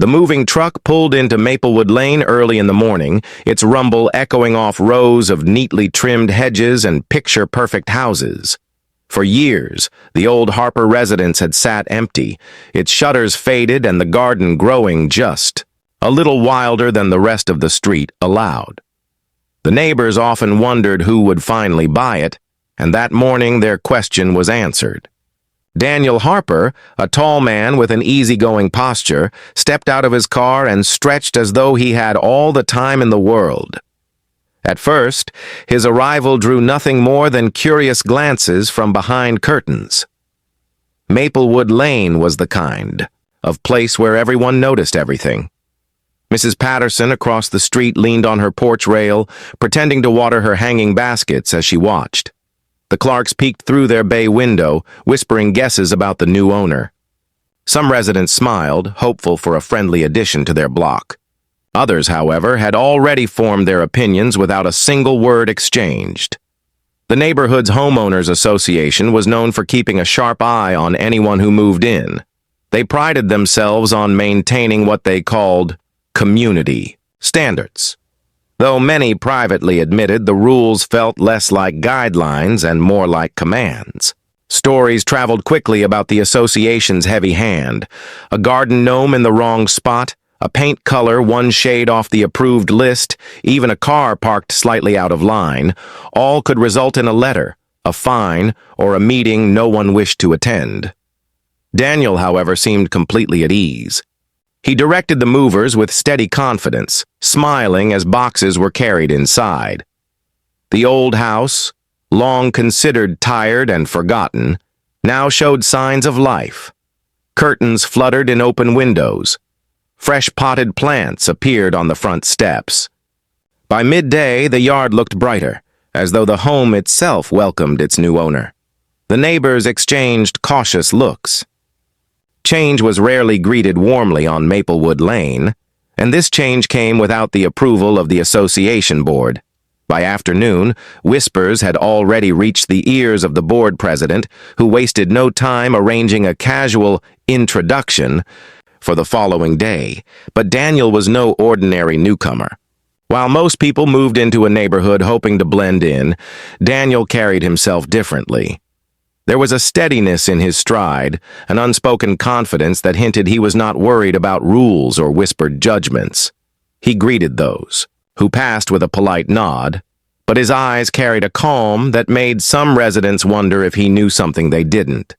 The moving truck pulled into Maplewood Lane early in the morning, its rumble echoing off rows of neatly trimmed hedges and picture-perfect houses. For years, the old Harper residence had sat empty, its shutters faded and the garden growing just a little wilder than the rest of the street allowed. The neighbors often wondered who would finally buy it, and that morning their question was answered. Daniel Harper, a tall man with an easygoing posture, stepped out of his car and stretched as though he had all the time in the world. At first, his arrival drew nothing more than curious glances from behind curtains. Maplewood Lane was the kind of place where everyone noticed everything. Mrs. Patterson across the street leaned on her porch rail, pretending to water her hanging baskets as she watched. The Clarks peeked through their bay window, whispering guesses about the new owner. Some residents smiled, hopeful for a friendly addition to their block. Others, however, had already formed their opinions without a single word exchanged. The neighborhood's homeowners association was known for keeping a sharp eye on anyone who moved in. They prided themselves on maintaining what they called community standards. Though many privately admitted the rules felt less like guidelines and more like commands. Stories traveled quickly about the association's heavy hand. A garden gnome in the wrong spot, a paint color one shade off the approved list, even a car parked slightly out of line, all could result in a letter, a fine, or a meeting no one wished to attend. Daniel, however, seemed completely at ease. He directed the movers with steady confidence, smiling as boxes were carried inside. The old house, long considered tired and forgotten, now showed signs of life. Curtains fluttered in open windows. Fresh potted plants appeared on the front steps. By midday, the yard looked brighter, as though the home itself welcomed its new owner. The neighbors exchanged cautious looks. Change was rarely greeted warmly on Maplewood Lane, and this change came without the approval of the association board. By afternoon, whispers had already reached the ears of the board president, who wasted no time arranging a casual introduction for the following day. But Daniel was no ordinary newcomer. While most people moved into a neighborhood hoping to blend in, Daniel carried himself differently. There was a steadiness in his stride, an unspoken confidence that hinted he was not worried about rules or whispered judgments. He greeted those who passed with a polite nod, but his eyes carried a calm that made some residents wonder if he knew something they didn't.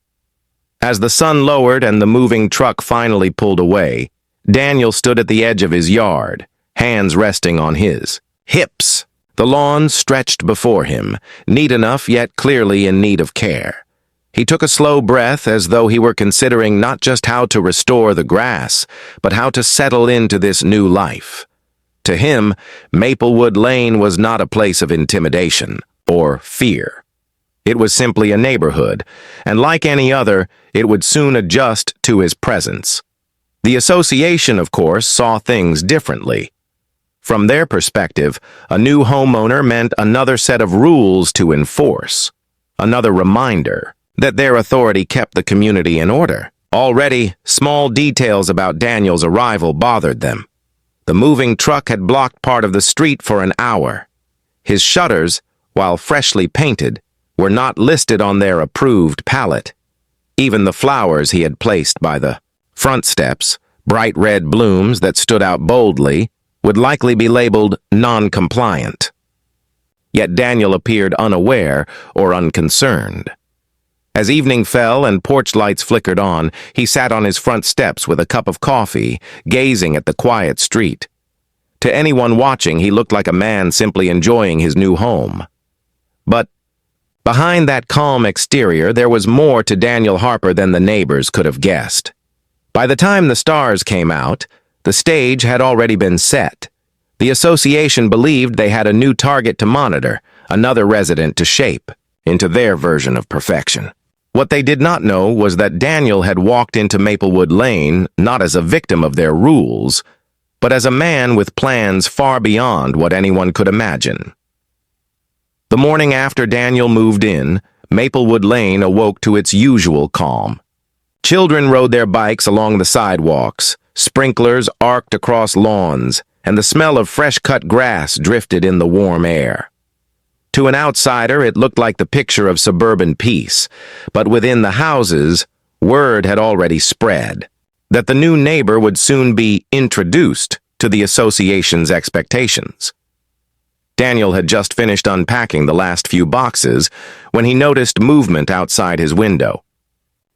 As the sun lowered and the moving truck finally pulled away, Daniel stood at the edge of his yard, hands resting on his hips. The lawn stretched before him, neat enough yet clearly in need of care. He took a slow breath as though he were considering not just how to restore the grass, but how to settle into this new life. To him, Maplewood Lane was not a place of intimidation or fear. It was simply a neighborhood, and like any other, it would soon adjust to his presence. The association, of course, saw things differently. From their perspective, a new homeowner meant another set of rules to enforce, another reminder that their authority kept the community in order. Already, small details about Daniel's arrival bothered them. The moving truck had blocked part of the street for an hour. His shutters, while freshly painted, were not listed on their approved palette. Even the flowers he had placed by the front steps, bright red blooms that stood out boldly, would likely be labeled non-compliant. Yet Daniel appeared unaware or unconcerned. As evening fell and porch lights flickered on, he sat on his front steps with a cup of coffee, gazing at the quiet street. To anyone watching, he looked like a man simply enjoying his new home. But behind that calm exterior, there was more to Daniel Harper than the neighbors could have guessed. By the time the stars came out, the stage had already been set. The association believed they had a new target to monitor, another resident to shape into their version of perfection. What they did not know was that Daniel had walked into Maplewood Lane not as a victim of their rules, but as a man with plans far beyond what anyone could imagine. The morning after Daniel moved in, Maplewood Lane awoke to its usual calm. Children rode their bikes along the sidewalks, Sprinklers arced across lawns, and the smell of fresh-cut grass drifted in the warm air. To an outsider, it looked like the picture of suburban peace, but within the houses, word had already spread that the new neighbor would soon be introduced to the association's expectations. Daniel had just finished unpacking the last few boxes when he noticed movement outside his window.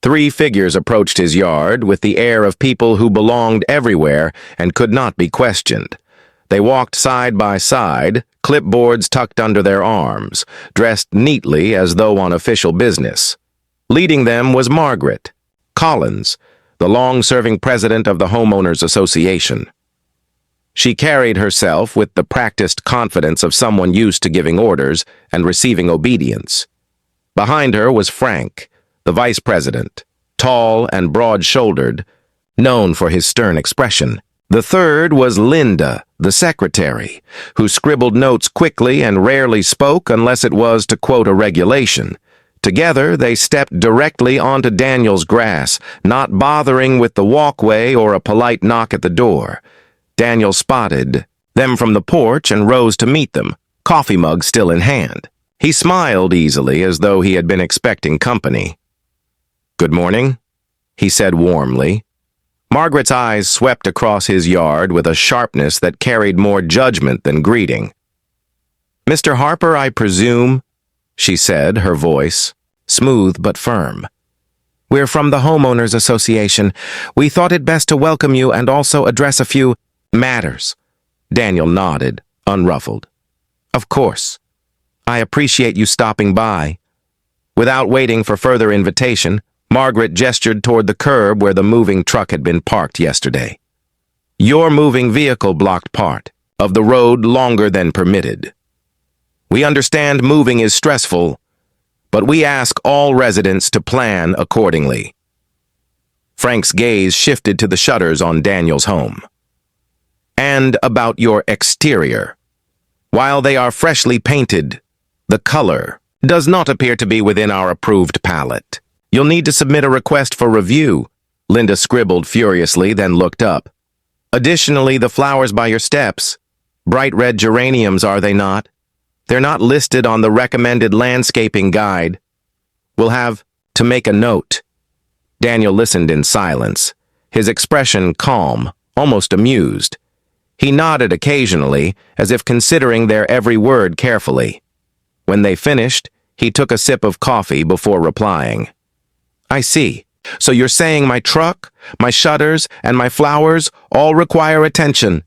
3 figures approached his yard with the air of people who belonged everywhere and could not be questioned. They walked side by side, clipboards tucked under their arms, dressed neatly as though on official business. Leading them was Margaret Collins, the long-serving president of the Homeowners Association. She carried herself with the practiced confidence of someone used to giving orders and receiving obedience. Behind her was Frank, the vice president, tall and broad-shouldered, known for his stern expression. The third was Linda, the secretary, who scribbled notes quickly and rarely spoke unless it was to quote a regulation. Together, they stepped directly onto Daniel's grass, not bothering with the walkway or a polite knock at the door. Daniel spotted them from the porch and rose to meet them, coffee mug still in hand. He smiled easily as though he had been expecting company. "Good morning," he said warmly. Margaret's eyes swept across his yard with a sharpness that carried more judgment than greeting. "Mr. Harper, I presume," she said, her voice smooth but firm. "We're from the Homeowners Association. We thought it best to welcome you and also address a few matters." Daniel nodded, unruffled. "Of course. I appreciate you stopping by." Without waiting for further invitation, Margaret gestured toward the curb where the moving truck had been parked yesterday. "Your moving vehicle blocked part of the road longer than permitted. We understand moving is stressful, but we ask all residents to plan accordingly." Frank's gaze shifted to the shutters on Daniel's home. "And about your exterior. While they are freshly painted, the color does not appear to be within our approved palette. You'll need to submit a request for review," Linda scribbled furiously, then looked up. "Additionally, the flowers by your steps. Bright red geraniums, are they not? They're not listed on the recommended landscaping guide. We'll have to make a note." Daniel listened in silence, his expression calm, almost amused. He nodded occasionally, as if considering their every word carefully. When they finished, he took a sip of coffee before replying. "I see. So you're saying my truck, my shutters, and my flowers all require attention?"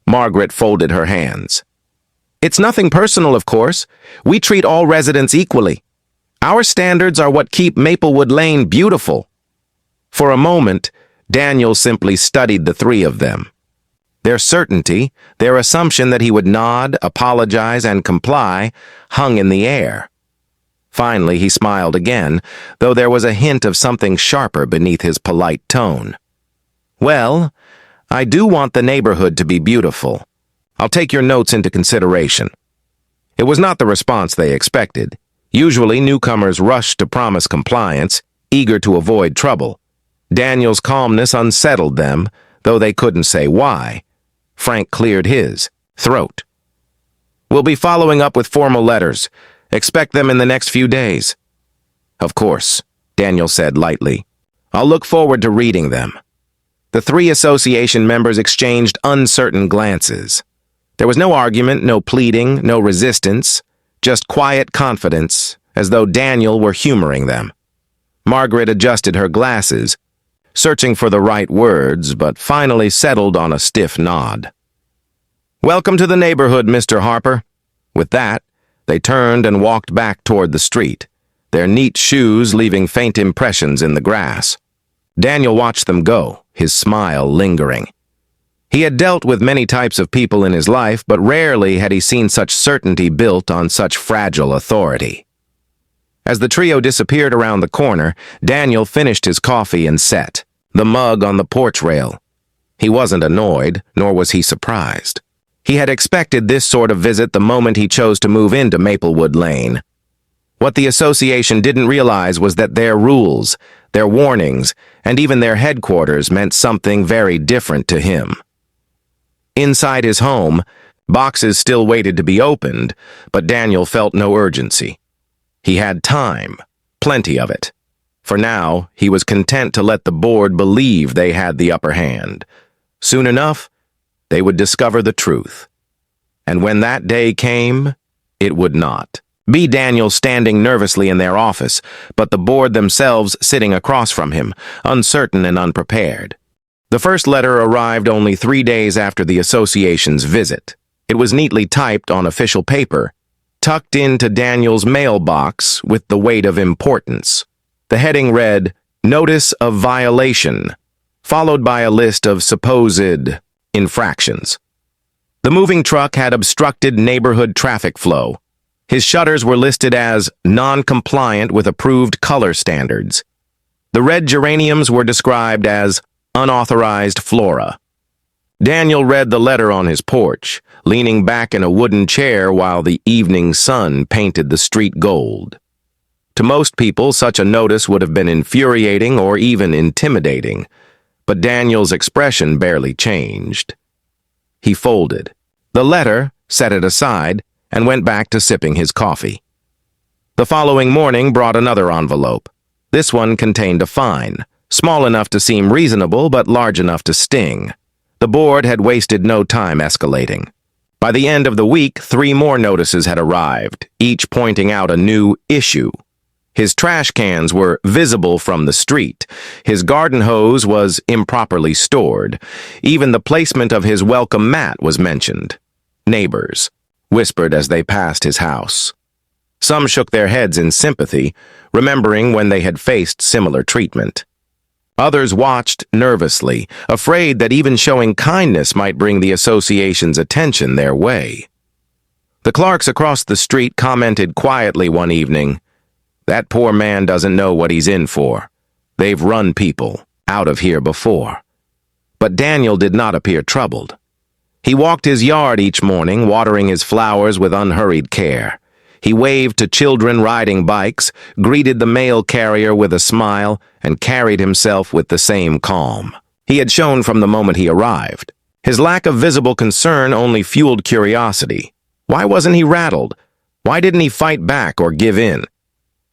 Margaret folded her hands. "It's nothing personal, of course. We treat all residents equally. Our standards are what keep Maplewood Lane beautiful." For a moment, Daniel simply studied the 3 of them. Their certainty, their assumption that he would nod, apologize, and comply, hung in the air. Finally, he smiled again, though there was a hint of something sharper beneath his polite tone. "Well, I do want the neighborhood to be beautiful. I'll take your notes into consideration." It was not the response they expected. Usually, newcomers rushed to promise compliance, eager to avoid trouble. Daniel's calmness unsettled them, though they couldn't say why. Frank cleared his throat. "We'll be following up with formal letters. Expect them in the next few days." "Of course," Daniel said lightly. "I'll look forward to reading them." The 3 association members exchanged uncertain glances. There was no argument, no pleading, no resistance, just quiet confidence, as though Daniel were humoring them. Margaret adjusted her glasses, searching for the right words, but finally settled on a stiff nod. "Welcome to the neighborhood, Mr. Harper." With that, they turned and walked back toward the street, their neat shoes leaving faint impressions in the grass. Daniel watched them go, his smile lingering. He had dealt with many types of people in his life, but rarely had he seen such certainty built on such fragile authority. As the trio disappeared around the corner, Daniel finished his coffee and set the mug on the porch rail. He wasn't annoyed, nor was he surprised. He had expected this sort of visit the moment he chose to move into Maplewood Lane. What the association didn't realize was that their rules, their warnings, and even their headquarters meant something very different to him. Inside his home, boxes still waited to be opened, but Daniel felt no urgency. He had time, plenty of it. For now, he was content to let the board believe they had the upper hand. Soon enough, they would discover the truth. And when that day came, it would not be Daniel standing nervously in their office, but the board themselves sitting across from him, uncertain and unprepared. The first letter arrived only 3 days after the association's visit. It was neatly typed on official paper, tucked into Daniel's mailbox with the weight of importance. The heading read, "Notice of Violation," followed by a list of supposed infractions. The moving truck had obstructed neighborhood traffic flow. His shutters were listed as non-compliant with approved color standards. The red geraniums were described as unauthorized flora. Daniel read the letter on his porch, leaning back in a wooden chair while the evening sun painted the street gold. To most people, such a notice would have been infuriating or even intimidating, but Daniel's expression barely changed. He folded the letter, set it aside, and went back to sipping his coffee. The following morning brought another envelope. This one contained a fine, small enough to seem reasonable but large enough to sting. The board had wasted no time escalating. By the end of the week, 3 more notices had arrived, each pointing out a new issue. His trash cans were visible from the street. His garden hose was improperly stored. Even the placement of his welcome mat was mentioned. Neighbors whispered as they passed his house. Some shook their heads in sympathy, remembering when they had faced similar treatment. Others watched nervously, afraid that even showing kindness might bring the association's attention their way. The Clarks across the street commented quietly one evening, "That poor man doesn't know what he's in for. They've run people out of here before." But Daniel did not appear troubled. He walked his yard each morning, watering his flowers with unhurried care. He waved to children riding bikes, greeted the mail carrier with a smile, and carried himself with the same calm he had shown from the moment he arrived. His lack of visible concern only fueled curiosity. Why wasn't he rattled? Why didn't he fight back or give in?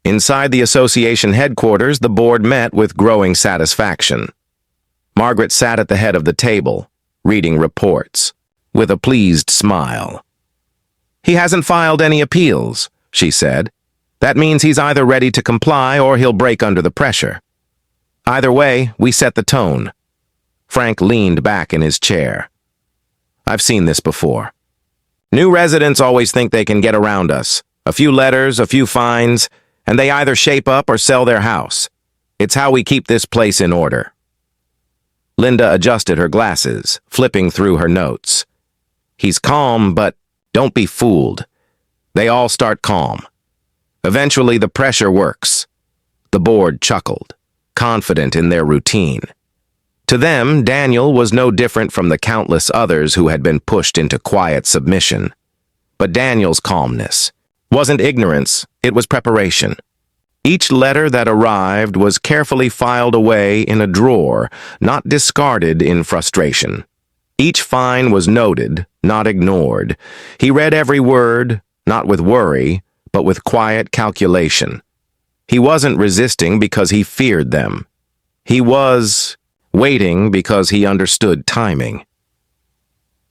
Inside the association headquarters, the board met with growing satisfaction. Margaret sat at the head of the table, reading reports, with a pleased smile. "He hasn't filed any appeals," she said. "That means he's either ready to comply or he'll break under the pressure. Either way, we set the tone." Frank leaned back in his chair. "I've seen this before. New residents always think they can get around us. A few letters, a few fines, and they either shape up or sell their house. It's how we keep this place in order." Linda adjusted her glasses, flipping through her notes. "He's calm, but don't be fooled. They all start calm. Eventually, the pressure works." The board chuckled, confident in their routine. To them, Daniel was no different from the countless others who had been pushed into quiet submission. But Daniel's calmness wasn't ignorance, it was preparation. Each letter that arrived was carefully filed away in a drawer, not discarded in frustration. Each fine was noted, not ignored. He read every word, not with worry, but with quiet calculation. He wasn't resisting because he feared them. He was waiting because he understood timing.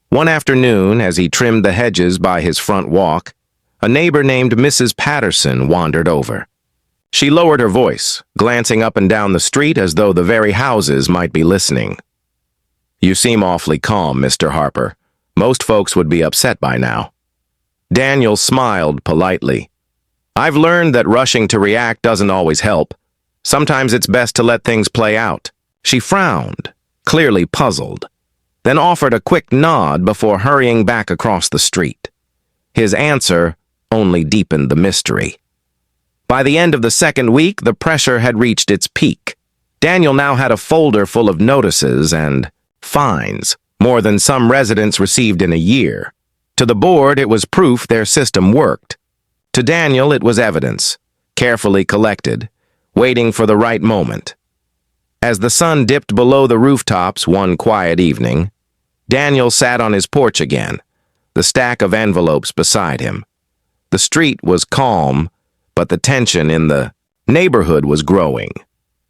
One afternoon, as he trimmed the hedges by his front walk, a neighbor named Mrs. Patterson wandered over. She lowered her voice, glancing up and down the street as though the very houses might be listening. "You seem awfully calm, Mr. Harper. Most folks would be upset by now." Daniel smiled politely. "I've learned that rushing to react doesn't always help. Sometimes it's best to let things play out." She frowned, clearly puzzled, then offered a quick nod before hurrying back across the street. His answer only deepened the mystery. By the end of the second week, the pressure had reached its peak. Daniel now had a folder full of notices and fines, more than some residents received in a year. To the board, it was proof their system worked. To Daniel, it was evidence, carefully collected, waiting for the right moment. As the sun dipped below the rooftops one quiet evening, Daniel sat on his porch again, the stack of envelopes beside him. The street was calm, but the tension in the neighborhood was growing.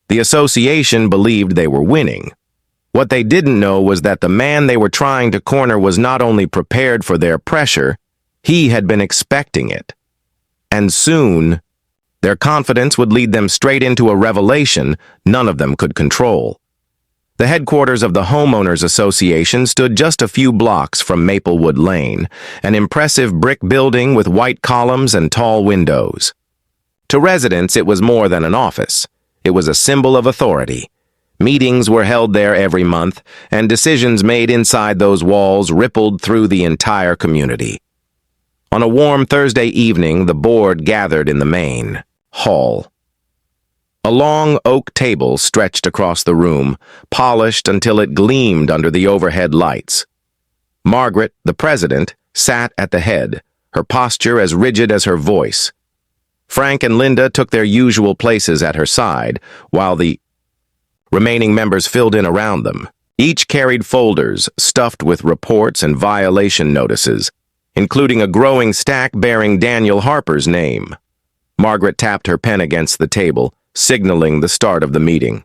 The association believed they were winning. What they didn't know was that the man they were trying to corner was not only prepared for their pressure, he had been expecting it. And soon, their confidence would lead them straight into a revelation none of them could control. The headquarters of the Homeowners Association stood just a few blocks from Maplewood Lane, an impressive brick building with white columns and tall windows. To residents, it was more than an office. It was a symbol of authority. Meetings were held there every month, and decisions made inside those walls rippled through the entire community. On a warm Thursday evening, the board gathered in the main hall. A long oak table stretched across the room, polished until it gleamed under the overhead lights. Margaret, the president, sat at the head, her posture as rigid as her voice. Frank and Linda took their usual places at her side, while the remaining members filled in around them. Each carried folders stuffed with reports and violation notices, including a growing stack bearing Daniel Harper's name. Margaret tapped her pen against the table, signaling the start of the meeting.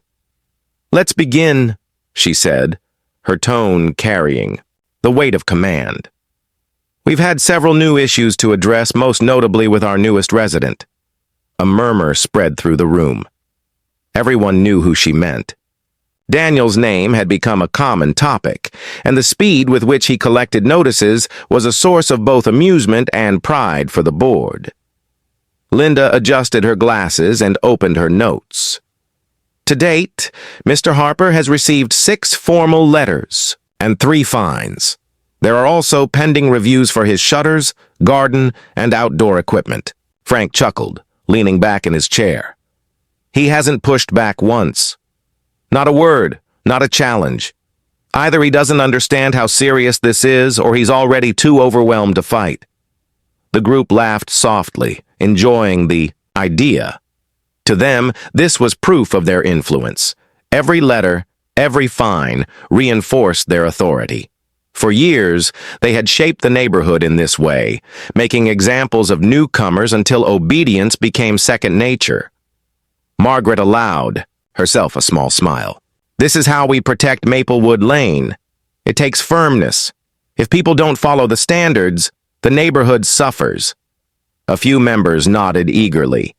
"Let's begin," she said, her tone carrying the weight of command. "We've had several new issues to address, most notably with our newest resident." A murmur spread through the room. Everyone knew who she meant. Daniel's name had become a common topic, and the speed with which he collected notices was a source of both amusement and pride for the board. Linda adjusted her glasses and opened her notes. To date, Mr. Harper has received 6 formal letters and 3 fines. There are also pending reviews for his shutters, garden, and outdoor equipment. Frank chuckled, leaning back in his chair. He hasn't pushed back once. Not a word, not a challenge. Either he doesn't understand how serious this is, or he's already too overwhelmed to fight. The group laughed softly, enjoying the idea. To them, this was proof of their influence. Every letter, every fine, reinforced their authority. For years, they had shaped the neighborhood in this way, making examples of newcomers until obedience became second nature. Margaret allowed, herself a small smile. "This is how we protect Maplewood Lane. It takes firmness. If people don't follow the standards, the neighborhood suffers." A few members nodded eagerly.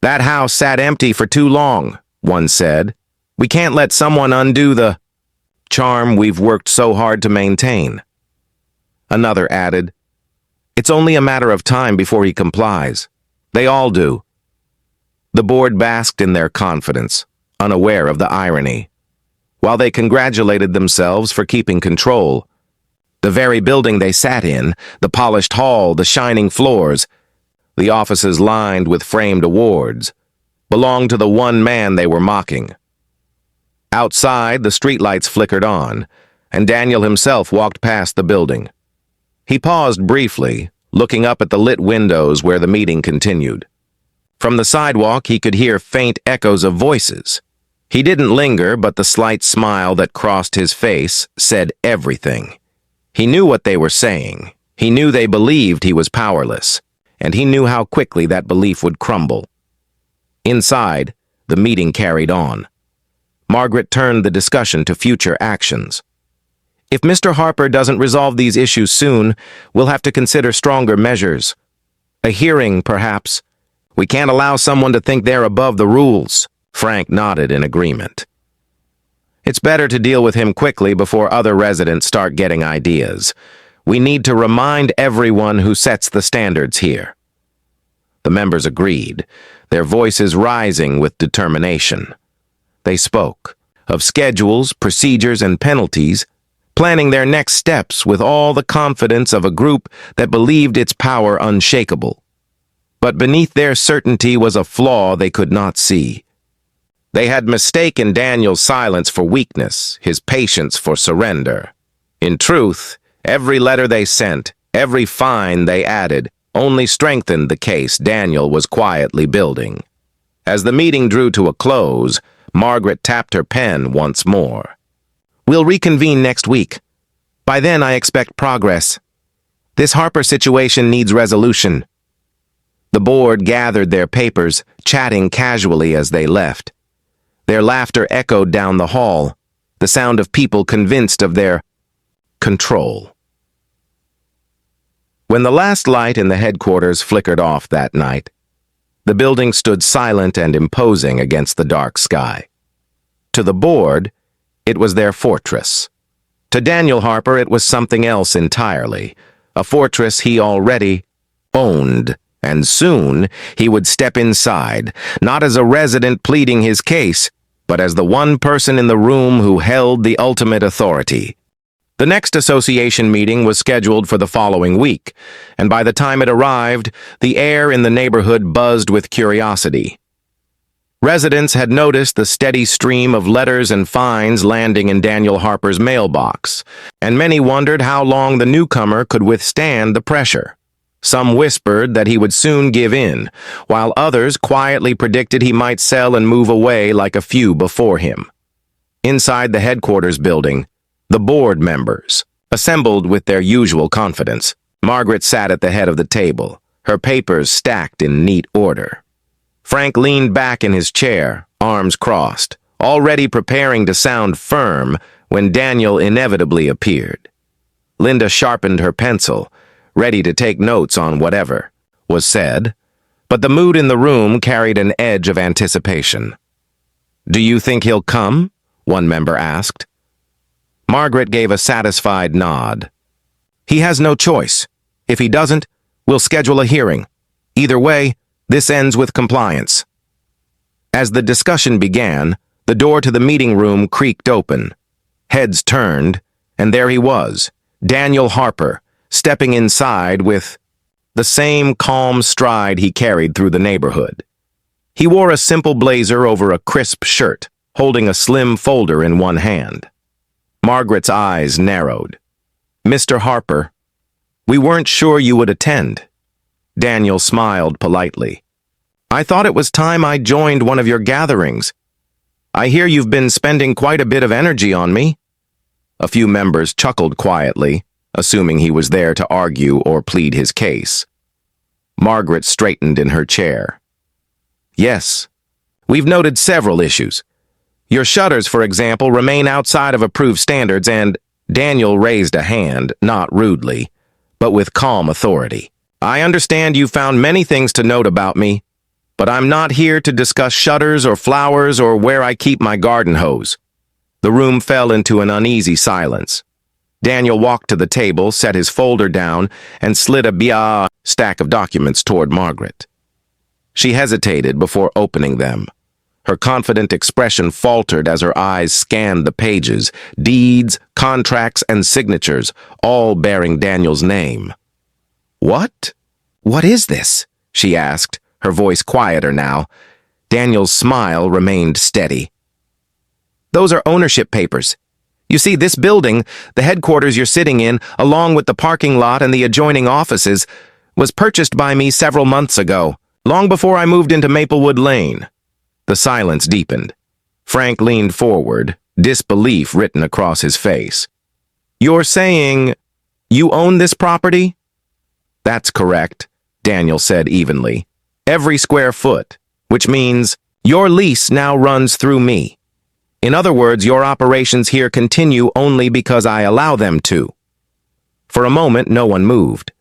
"That house sat empty for too long," one said. "We can't let someone undo the charm we've worked so hard to maintain." Another added, "It's only a matter of time before he complies. They all do." The board basked in their confidence, unaware of the irony. While they congratulated themselves for keeping control, the very building they sat in, the polished hall, the shining floors, the offices lined with framed awards, belonged to the one man they were mocking. Outside, the streetlights flickered on, and Daniel himself walked past the building. He paused briefly, looking up at the lit windows where the meeting continued. From the sidewalk, he could hear faint echoes of voices. He didn't linger, but the slight smile that crossed his face said everything. He knew what they were saying. He knew they believed he was powerless, and he knew how quickly that belief would crumble. Inside, the meeting carried on. Margaret turned the discussion to future actions. "If Mr. Harper doesn't resolve these issues soon, we'll have to consider stronger measures. A hearing, perhaps. We can't allow someone to think they're above the rules." Frank nodded in agreement. "It's better to deal with him quickly before other residents start getting ideas. We need to remind everyone who sets the standards here." The members agreed, their voices rising with determination. They spoke of schedules, procedures, and penalties, planning their next steps with all the confidence of a group that believed its power unshakable. But beneath their certainty was a flaw they could not see. They had mistaken Daniel's silence for weakness, his patience for surrender. In truth, every letter they sent, every fine they added, only strengthened the case Daniel was quietly building. As the meeting drew to a close, Margaret tapped her pen once more. "We'll reconvene next week. By then, I expect progress. This Harper situation needs resolution." The board gathered their papers, chatting casually as they left. Their laughter echoed down the hall, the sound of people convinced of their control. When the last light in the headquarters flickered off that night, the building stood silent and imposing against the dark sky. To the board, it was their fortress. To Daniel Harper, it was something else entirely, a fortress he already owned, and soon he would step inside, not as a resident pleading his case, but as the one person in the room who held the ultimate authority. The next association meeting was scheduled for the following week, and by the time it arrived, the air in the neighborhood buzzed with curiosity. Residents had noticed the steady stream of letters and fines landing in Daniel Harper's mailbox, and many wondered how long the newcomer could withstand the pressure. Some whispered that he would soon give in, while others quietly predicted he might sell and move away like a few before him. Inside the headquarters building, the board members assembled with their usual confidence. Margaret sat at the head of the table, her papers stacked in neat order. Frank leaned back in his chair, arms crossed, already preparing to sound firm when Daniel inevitably appeared. Linda sharpened her pencil, ready to take notes on whatever was said, but the mood in the room carried an edge of anticipation. "Do you think he'll come?" one member asked. Margaret gave a satisfied nod. "He has no choice. If he doesn't, we'll schedule a hearing. Either way, this ends with compliance." As the discussion began, the door to the meeting room creaked open. Heads turned, and there he was, Daniel Harper, stepping inside with the same calm stride he carried through the neighborhood. He wore a simple blazer over a crisp shirt, holding a slim folder in one hand. Margaret's eyes narrowed. "Mr. Harper, we weren't sure you would attend." Daniel smiled politely. "I thought it was time I joined one of your gatherings. I hear you've been spending quite a bit of energy on me." A few members chuckled quietly, assuming he was there to argue or plead his case. Margaret straightened in her chair. "Yes, we've noted several issues. Your shutters, for example, remain outside of approved standards and—" Daniel raised a hand, not rudely, but with calm authority. "I understand you found many things to note about me, but I'm not here to discuss shutters or flowers or where I keep my garden hose." The room fell into an uneasy silence. Daniel walked to the table, set his folder down, and slid a stack of documents toward Margaret. She hesitated before opening them. Her confident expression faltered as her eyes scanned the pages, deeds, contracts, and signatures, all bearing Daniel's name. "What? What is this?" she asked, her voice quieter now. Daniel's smile remained steady. "Those are ownership papers. You see, this building, the headquarters you're sitting in, along with the parking lot and the adjoining offices, was purchased by me several months ago, long before I moved into Maplewood Lane." The silence deepened. Frank leaned forward, disbelief written across his face. "You're saying you own this property?" "That's correct," Daniel said evenly. "Every square foot, which means your lease now runs through me. In other words, your operations here continue only because I allow them to." For a moment, no one moved.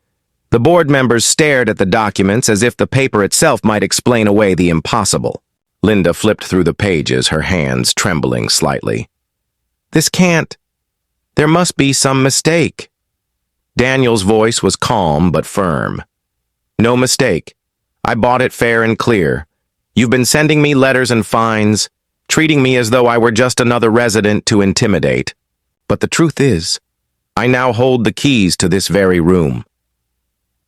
The board members stared at the documents as if the paper itself might explain away the impossible. Linda flipped through the pages, her hands trembling slightly. "This can't. There must be some mistake." Daniel's voice was calm but firm. "No mistake. I bought it fair and clear. You've been sending me letters and fines, treating me as though I were just another resident to intimidate. But the truth is, I now hold the keys to this very room."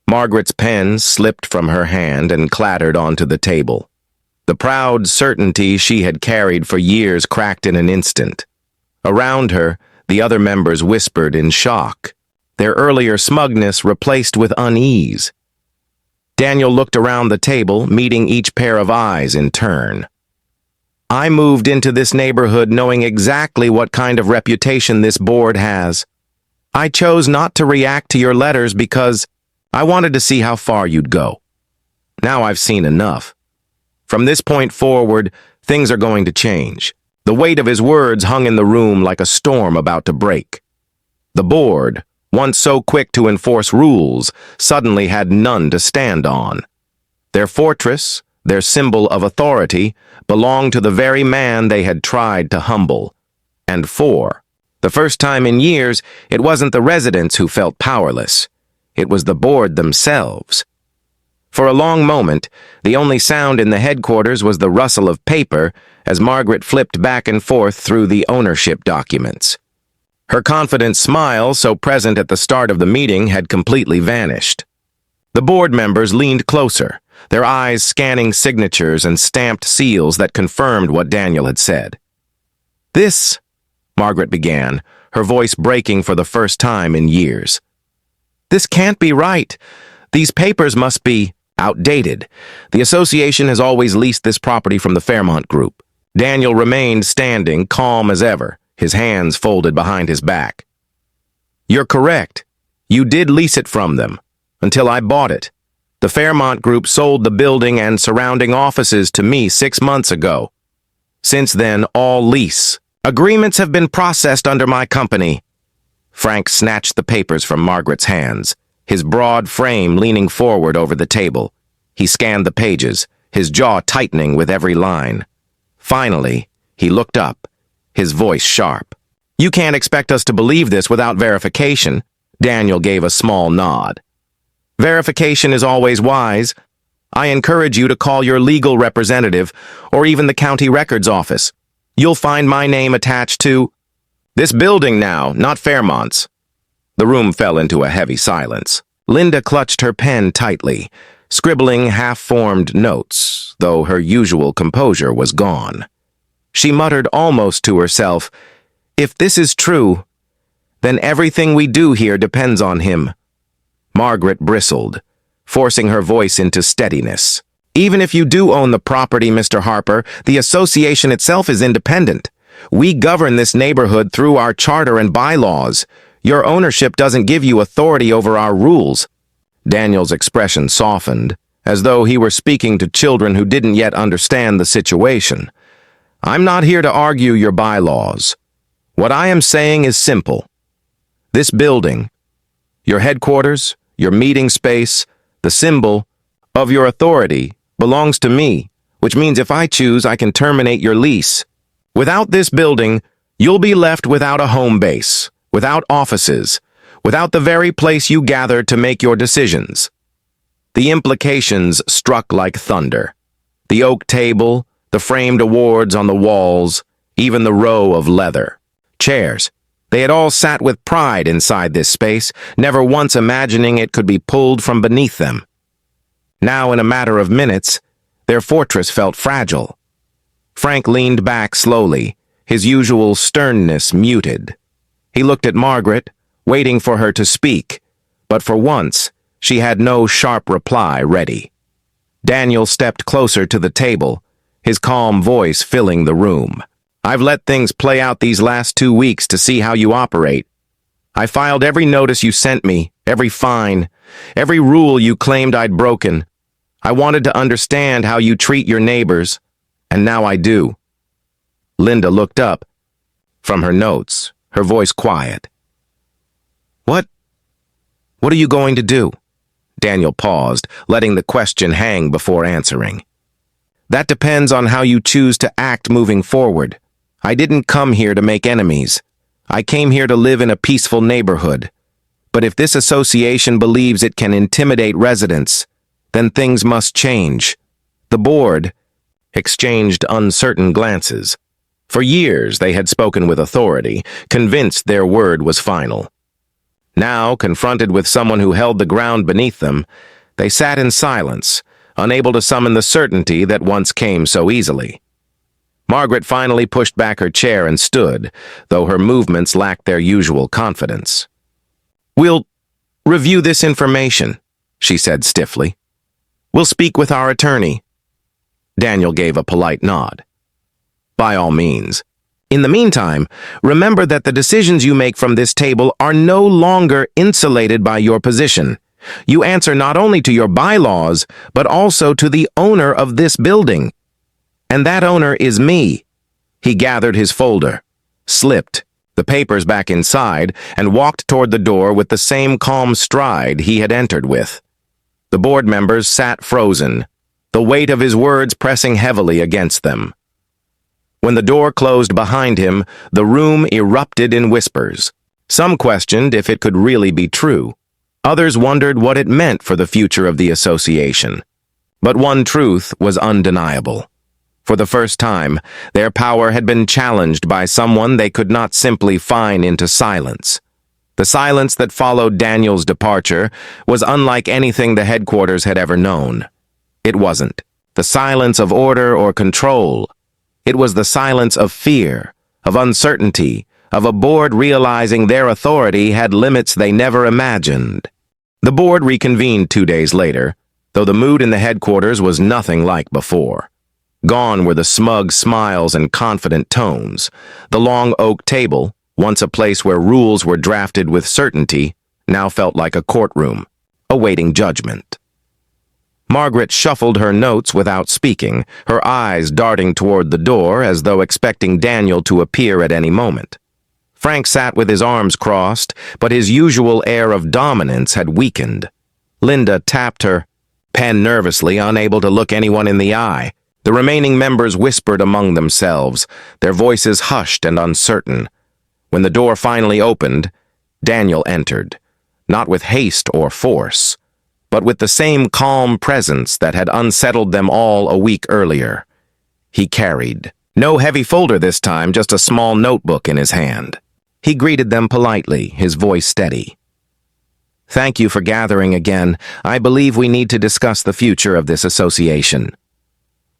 Margaret's pen slipped from her hand and clattered onto the table. The proud certainty she had carried for years cracked in an instant. Around her, the other members whispered in shock, their earlier smugness replaced with unease. Daniel looked around the table, meeting each pair of eyes in turn. I moved into this neighborhood knowing exactly what kind of reputation this board has. I chose not to react to your letters because I wanted to see how far you'd go. Now I've seen enough. From this point forward, things are going to change. The weight of his words hung in the room like a storm about to break. The board, once so quick to enforce rules, suddenly had none to stand on. Their fortress, their symbol of authority, belonged to the very man they had tried to humble. And for the first time in years, it wasn't the residents who felt powerless. It was the board themselves. For a long moment, the only sound in the headquarters was the rustle of paper as Margaret flipped back and forth through the ownership documents. Her confident smile, so present at the start of the meeting, had completely vanished. The board members leaned closer, their eyes scanning signatures and stamped seals that confirmed what Daniel had said. "This," Margaret began, her voice breaking for the first time in years. "This can't be right. These papers must be outdated. The association has always leased this property from the Fairmont Group." Daniel remained standing, calm as ever, his hands folded behind his back. "You're correct. You did lease it from them, until I bought it. The Fairmont Group sold the building and surrounding offices to me 6 months ago. Since then, all lease agreements have been processed under my company." Frank snatched the papers from Margaret's hands, his broad frame leaning forward over the table. He scanned the pages, his jaw tightening with every line. Finally, he looked up, his voice sharp. "You can't expect us to believe this without verification." Daniel gave a small nod. "Verification is always wise. I encourage you to call your legal representative or even the county records office. You'll find my name attached to this building now, not Fairmont's." The room fell into a heavy silence. Linda clutched her pen tightly, scribbling half-formed notes, though her usual composure was gone. She muttered almost to herself, "If this is true, then everything we do here depends on him." Margaret bristled, forcing her voice into steadiness. "Even if you do own the property, Mr. Harper, the association itself is independent. We govern this neighborhood through our charter and bylaws. Your ownership doesn't give you authority over our rules." Daniel's expression softened, as though he were speaking to children who didn't yet understand the situation. "I'm not here to argue your bylaws. What I am saying is simple. This building, your headquarters, your meeting space, the symbol of your authority, belongs to me, which means if I choose, I can terminate your lease. Without this building, you'll be left without a home base, without offices, without the very place you gather to make your decisions." The implications struck like thunder. The oak table, the framed awards on the walls, even the row of leather chairs. They had all sat with pride inside this space, never once imagining it could be pulled from beneath them. Now, in a matter of minutes, their fortress felt fragile. Frank leaned back slowly, his usual sternness muted. He looked at Margaret, waiting for her to speak, but for once, she had no sharp reply ready. Daniel stepped closer to the table, his calm voice filling the room. "I've let things play out these last 2 weeks to see how you operate. I filed every notice you sent me, every fine, every rule you claimed I'd broken. I wanted to understand how you treat your neighbors, and now I do." Linda looked up from her notes, her voice quiet. What are you going to do?" Daniel paused, letting the question hang before answering. "That depends on how you choose to act moving forward. I didn't come here to make enemies. I came here to live in a peaceful neighborhood. But if this association believes it can intimidate residents, then things must change." The board exchanged uncertain glances. For years they had spoken with authority, convinced their word was final. Now, confronted with someone who held the ground beneath them, they sat in silence, unable to summon the certainty that once came so easily. Margaret finally pushed back her chair and stood, though her movements lacked their usual confidence. "We'll review this information," she said stiffly. We'll speak with our attorney. Daniel gave a polite nod. By all means. In the meantime, remember that the decisions you make from this table are no longer insulated by your position. You answer not only to your bylaws, but also to the owner of this building. And that owner is me. He gathered his folder, slipped the papers back inside, and walked toward the door with the same calm stride he had entered with. The board members sat frozen, the weight of his words pressing heavily against them. When the door closed behind him, the room erupted in whispers. Some questioned if it could really be true. Others wondered what it meant for the future of the association. But one truth was undeniable. For the first time, their power had been challenged by someone they could not simply fine into silence. The silence that followed Daniel's departure was unlike anything the headquarters had ever known. It wasn't the silence of order or control. It was the silence of fear, of uncertainty, of a board realizing their authority had limits they never imagined. The board reconvened 2 days later, though the mood in the headquarters was nothing like before. Gone were the smug smiles and confident tones. The long oak table, once a place where rules were drafted with certainty, now felt like a courtroom, awaiting judgment. Margaret shuffled her notes without speaking, her eyes darting toward the door as though expecting Daniel to appear at any moment. Frank sat with his arms crossed, but his usual air of dominance had weakened. Linda tapped her pen nervously, unable to look anyone in the eye. The remaining members whispered among themselves, their voices hushed and uncertain. When the door finally opened, Daniel entered, not with haste or force, but with the same calm presence that had unsettled them all a week earlier. He carried no heavy folder this time, just a small notebook in his hand. He greeted them politely, his voice steady. "Thank you for gathering again. I believe we need to discuss the future of this association."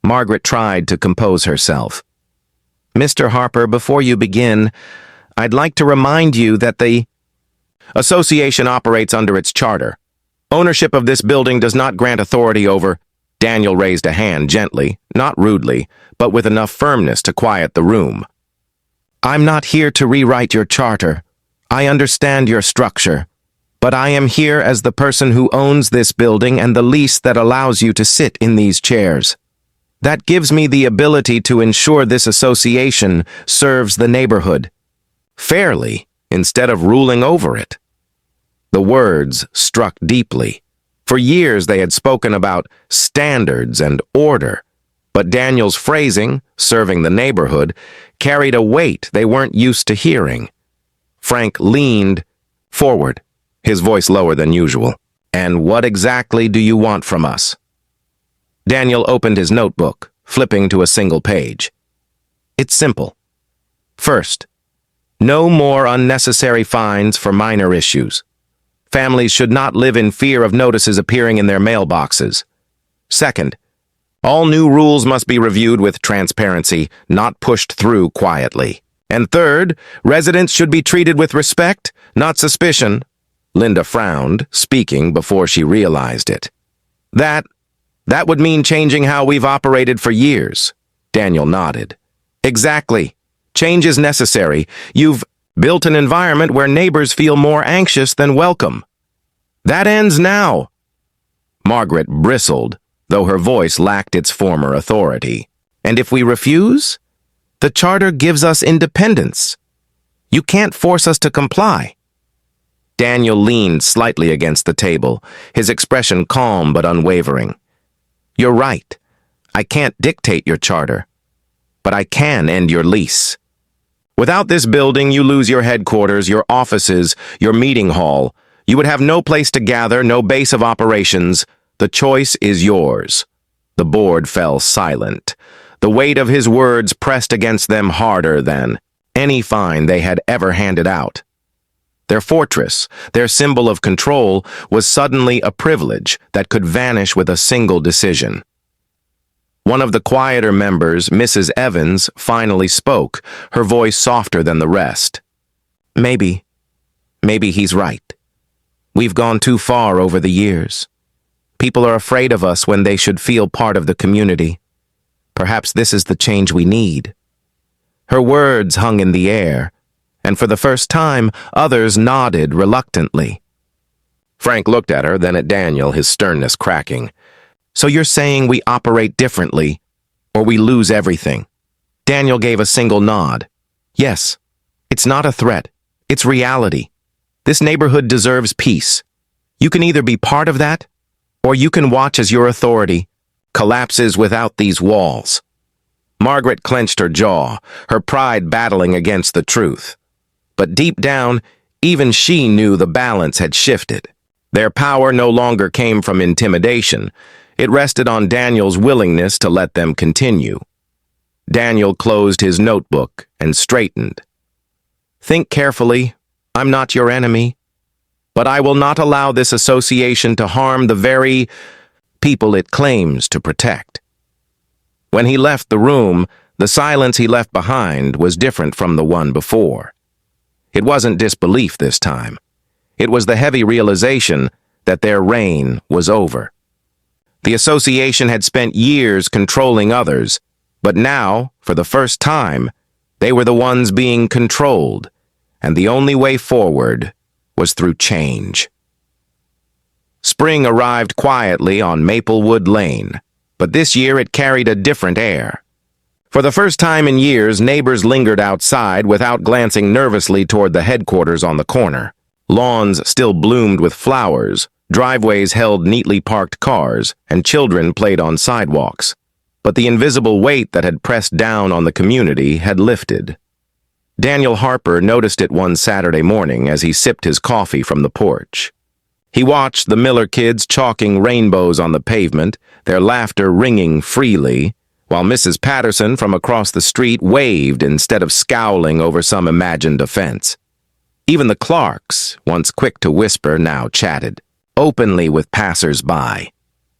Margaret tried to compose herself. "Mr. Harper, before you begin, I'd like to remind you that the association operates under its charter. Ownership of this building does not grant authority over—" Daniel raised a hand gently, not rudely, but with enough firmness to quiet the room. "I'm not here to rewrite your charter. I understand your structure. But I am here as the person who owns this building and the lease that allows you to sit in these chairs. That gives me the ability to ensure this association serves the neighborhood fairly instead of ruling over it." The words struck deeply. For years they had spoken about standards and order, but Daniel's phrasing, serving the neighborhood, carried a weight they weren't used to hearing. Frank leaned forward, his voice lower than usual. "And what exactly do you want from us?" Daniel opened his notebook, flipping to a single page. "It's simple. First, no more unnecessary fines for minor issues. Families should not live in fear of notices appearing in their mailboxes. Second, all new rules must be reviewed with transparency, not pushed through quietly. And third, residents should be treated with respect, not suspicion." Linda frowned, speaking before she realized it. That would mean changing how we've operated for years." Daniel nodded. "Exactly. Change is necessary. You've built an environment where neighbors feel more anxious than welcome. That ends now." Margaret bristled, though her voice lacked its former authority. "And if we refuse? The charter gives us independence. You can't force us to comply." Daniel leaned slightly against the table, his expression calm but unwavering. "You're right. I can't dictate your charter, but I can end your lease. Without this building, you lose your headquarters, your offices, your meeting hall. You would have no place to gather, no base of operations. The choice is yours." The board fell silent. The weight of his words pressed against them harder than any fine they had ever handed out. Their fortress, their symbol of control, was suddenly a privilege that could vanish with a single decision. One of the quieter members, Mrs. Evans, finally spoke, her voice softer than the rest. Maybe he's right. We've gone too far over the years. People are afraid of us when they should feel part of the community. Perhaps this is the change we need." Her words hung in the air, and for the first time, others nodded reluctantly. Frank looked at her, then at Daniel, his sternness cracking. "So you're saying we operate differently, or we lose everything?" Daniel gave a single nod. "Yes, it's not a threat. It's reality. This neighborhood deserves peace. You can either be part of that, or you can watch as your authority collapses without these walls." Margaret clenched her jaw, her pride battling against the truth. But deep down, even she knew the balance had shifted. Their power no longer came from intimidation. It rested on Daniel's willingness to let them continue. Daniel closed his notebook and straightened. "Think carefully. I'm not your enemy. But I will not allow this association to harm the very people it claims to protect." When he left the room, the silence he left behind was different from the one before. It wasn't disbelief this time. It was the heavy realization that their reign was over. The association had spent years controlling others, but now, for the first time, they were the ones being controlled, and the only way forward was through change. Spring arrived quietly on Maplewood Lane, but this year it carried a different air. For the first time in years, neighbors lingered outside without glancing nervously toward the headquarters on the corner. Lawns still bloomed with flowers, driveways held neatly parked cars, and children played on sidewalks. But the invisible weight that had pressed down on the community had lifted. Daniel Harper noticed it one Saturday morning as he sipped his coffee from the porch. He watched the Miller kids chalking rainbows on the pavement, their laughter ringing freely, while Mrs. Patterson from across the street waved instead of scowling over some imagined offense. Even the Clarks, once quick to whisper, now chatted, openly with passers-by.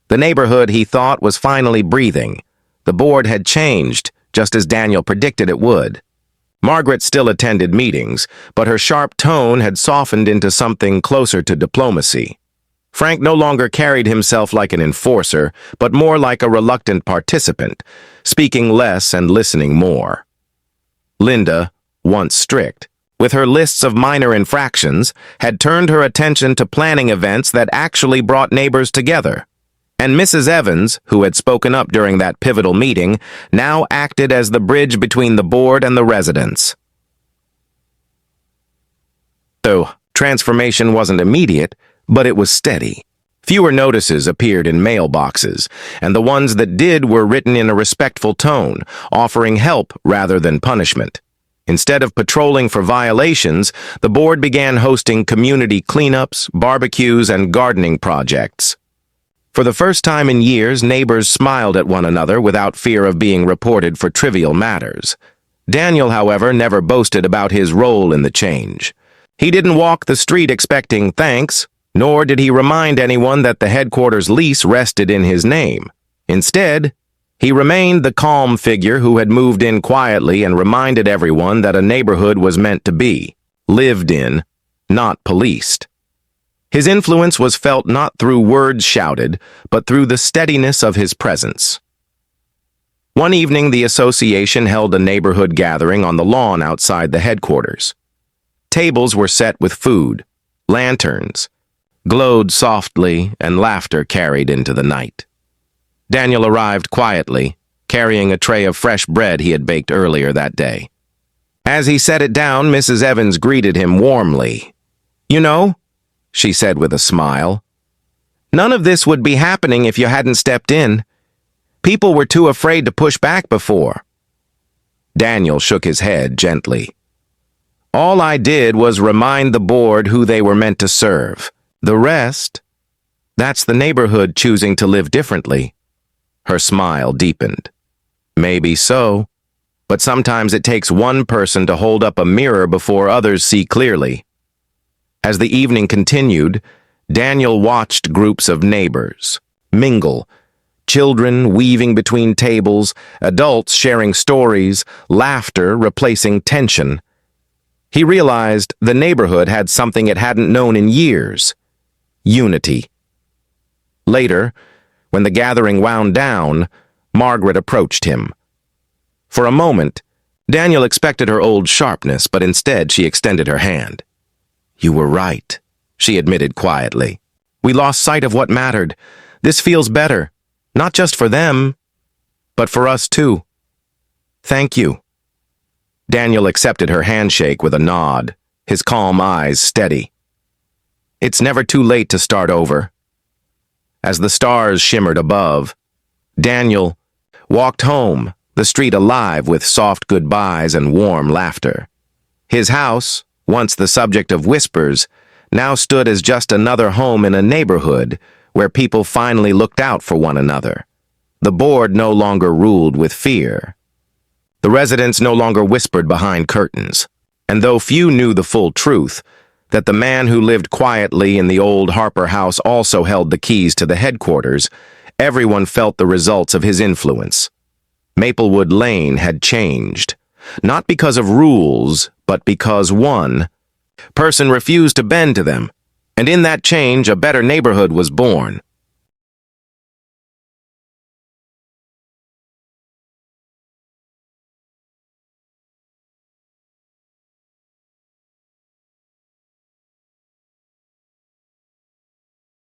The neighborhood, he thought, was finally breathing. The board had changed, just as Daniel predicted it would. Margaret still attended meetings, but her sharp tone had softened into something closer to diplomacy. Frank no longer carried himself like an enforcer, but more like a reluctant participant, speaking less and listening more. Linda, once strict, with her lists of minor infractions, had turned her attention to planning events that actually brought neighbors together. And Mrs. Evans, who had spoken up during that pivotal meeting, now acted as the bridge between the board and the residents. So, transformation wasn't immediate, but it was steady. Fewer notices appeared in mailboxes, and the ones that did were written in a respectful tone, offering help rather than punishment. Instead of patrolling for violations, the board began hosting community cleanups, barbecues, and gardening projects. For the first time in years, neighbors smiled at one another without fear of being reported for trivial matters. Daniel, however, never boasted about his role in the change. He didn't walk the street expecting thanks, nor did he remind anyone that the headquarters lease rested in his name. Instead, he remained the calm figure who had moved in quietly and reminded everyone that a neighborhood was meant to be, lived in, not policed. His influence was felt not through words shouted, but through the steadiness of his presence. One evening, the association held a neighborhood gathering on the lawn outside the headquarters. Tables were set with food, lanterns, glowed softly, and laughter carried into the night. Daniel arrived quietly, carrying a tray of fresh bread he had baked earlier that day. As he set it down, Mrs. Evans greeted him warmly. "You know," she said with a smile, "none of this would be happening if you hadn't stepped in. People were too afraid to push back before." Daniel shook his head gently. "All I did was remind the board who they were meant to serve. The rest, that's the neighborhood choosing to live differently." Her smile deepened. "Maybe so, but sometimes it takes one person to hold up a mirror before others see clearly." As the evening continued, Daniel watched groups of neighbors mingle, children weaving between tables, adults sharing stories, laughter replacing tension. He realized the neighborhood had something it hadn't known in years: unity. Later, when the gathering wound down, Margaret approached him. For a moment, Daniel expected her old sharpness, but instead she extended her hand. "You were right," she admitted quietly. "We lost sight of what mattered. This feels better, not just for them, but for us too. Thank you." Daniel accepted her handshake with a nod, his calm eyes steady. It's never too late to start over. As the stars shimmered above, Daniel walked home, the street alive with soft goodbyes and warm laughter. His house, once the subject of whispers, now stood as just another home in a neighborhood where people finally looked out for one another. The board no longer ruled with fear. The residents no longer whispered behind curtains. And though few knew the full truth, that the man who lived quietly in the old Harper house also held the keys to the headquarters, everyone felt the results of his influence. Maplewood Lane had changed, not because of rules, but because one person refused to bend to them, and in that change a better neighborhood was born.